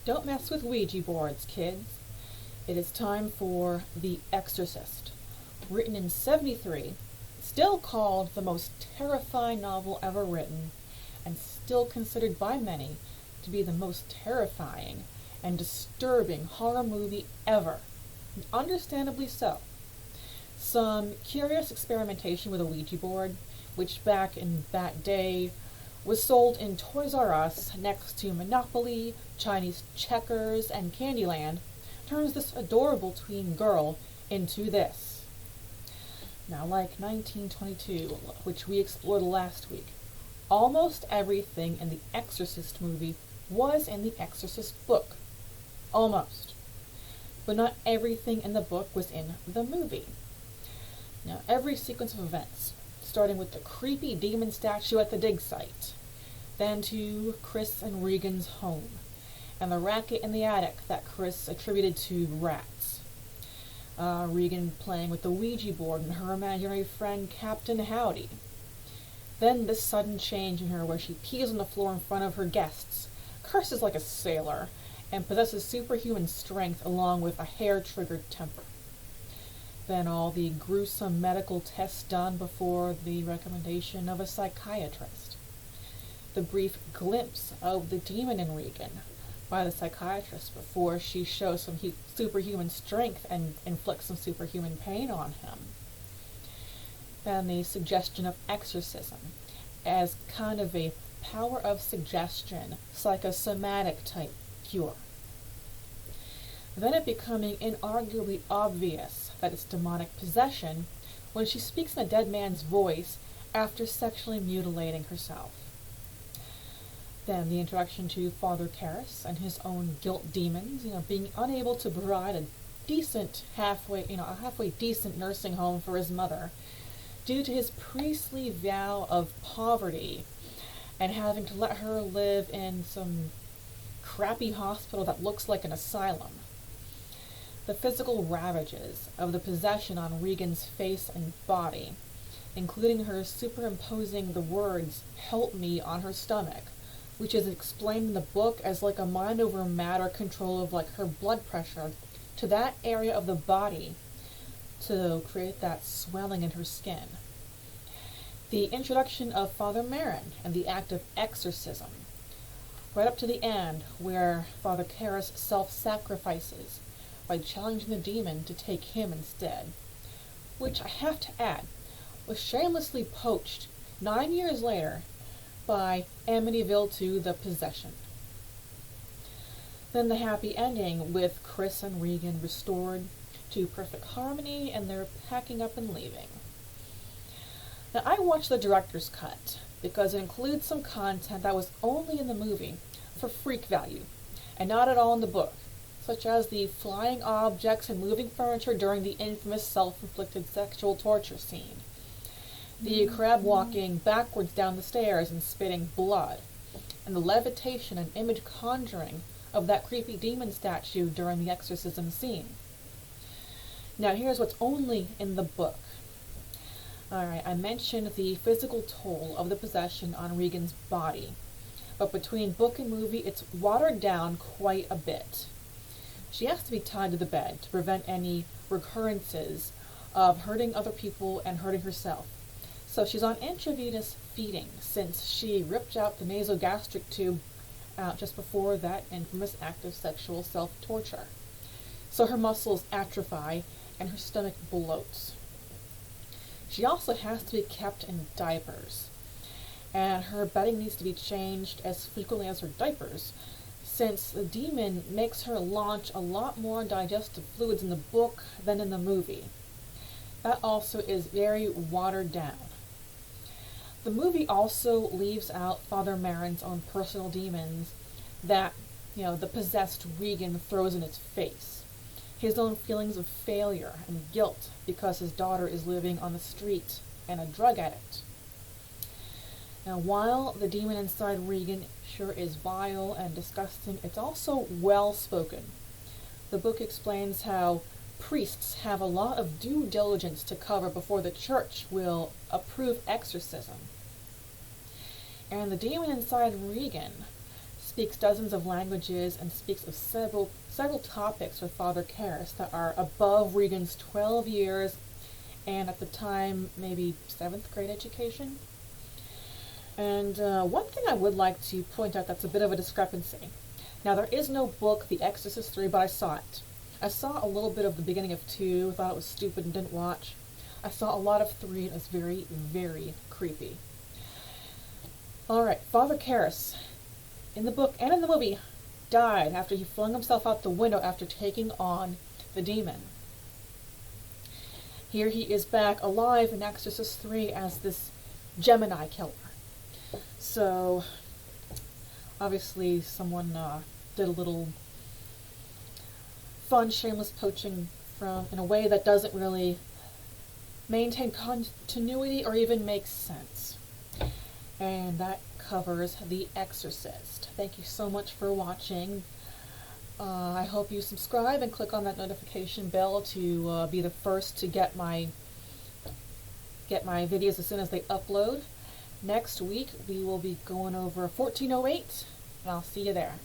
Don't mess with Ouija boards, kids. It is time for The Exorcist. Written in '73, still called the most terrifying novel ever written, and still considered by many to be the most terrifying and disturbing horror movie ever. Understandably so. Some curious experimentation with a Ouija board, which back in that day was sold in Toys R Us next to Monopoly, Chinese checkers, and Candyland, turns this adorable tween girl into this. Now, like 1922, which we explored last week, almost everything in the Exorcist movie was in the Exorcist book. Almost. But not everything in the book was in the movie. Now, every sequence of events, starting with the creepy demon statue at the dig site, then to Chris and Regan's home, and the racket in the attic that Chris attributed to rats. Regan playing with the Ouija board and her imaginary friend Captain Howdy. Then this sudden change in her where she pees on the floor in front of her guests, curses like a sailor, and possesses superhuman strength along with a hair-triggered temper. Then all the gruesome medical tests done before the recommendation of a psychiatrist. The brief glimpse of the demon in Regan by the psychiatrist before she shows some superhuman strength and inflicts some superhuman pain on him. Then the suggestion of exorcism as kind of a power of suggestion, psychosomatic type cure. Then it becoming inarguably obvious that it's demonic possession when she speaks in a dead man's voice after sexually mutilating herself. Then the introduction to Father Karras and his own guilt demons, being unable to provide a halfway decent nursing home for his mother due to his priestly vow of poverty and having to let her live in some crappy hospital that looks like an asylum. The physical ravages of the possession on Regan's face and body, including her superimposing the words, "help me," on her stomach, which is explained in the book as like a mind over matter control of like her blood pressure to that area of the body to create that swelling in her skin. The introduction of Father Merrin and the act of exorcism, right up to the end where Father Karras self-sacrifices by challenging the demon to take him instead, which I have to add was shamelessly poached 9 years later by Amityville 2: The Possession. Then the happy ending with Chris and Regan restored to perfect harmony and they're packing up and leaving. Now I watched the director's cut because it includes some content that was only in the movie for freak value and not at all in the book, such as the flying objects and moving furniture during the infamous self-inflicted sexual torture scene, the crab walking backwards down the stairs and spitting blood, and the levitation and image conjuring of that creepy demon statue during the exorcism scene. Now here's what's only in the book. Alright, I mentioned the physical toll of the possession on Regan's body, but between book and movie it's watered down quite a bit. She has to be tied to the bed to prevent any recurrences of hurting other people and hurting herself. So she's on intravenous feeding since she ripped out the nasogastric tube out just before that infamous act of sexual self-torture. So her muscles atrophy and her stomach bloats. She also has to be kept in diapers, and her bedding needs to be changed as frequently as her diapers, since the demon makes her launch a lot more digestive fluids in the book than in the movie. That also is very watered down. The movie also leaves out Father Merrin's own personal demons that, the possessed Regan throws in its face. His own feelings of failure and guilt because his daughter is living on the street and a drug addict. Now, while the demon inside Regan sure is vile and disgusting, it's also well-spoken. The book explains how priests have a lot of due diligence to cover before the church will approve exorcism. And the demon inside Regan speaks dozens of languages and speaks of several topics with Father Karras that are above Regan's 12 years and at the time maybe 7th grade education. And one thing I would like to point out that's a bit of a discrepancy. Now, there is no book, The Exorcist 3, but I saw it. I saw a little bit of the beginning of 2, thought it was stupid and didn't watch. I saw a lot of 3, and it was very, very creepy. Alright, Father Karras, in the book and in the movie, died after he flung himself out the window after taking on the demon. Here he is back alive in Exorcist 3 as this Gemini killer. So, obviously someone did a little fun, shameless poaching in a way that doesn't really maintain continuity or even make sense. And that covers The Exorcist. Thank you so much for watching. I hope you subscribe and click on that notification bell to be the first to get my videos as soon as they upload. Next week we will be going over 1408, and I'll see you there.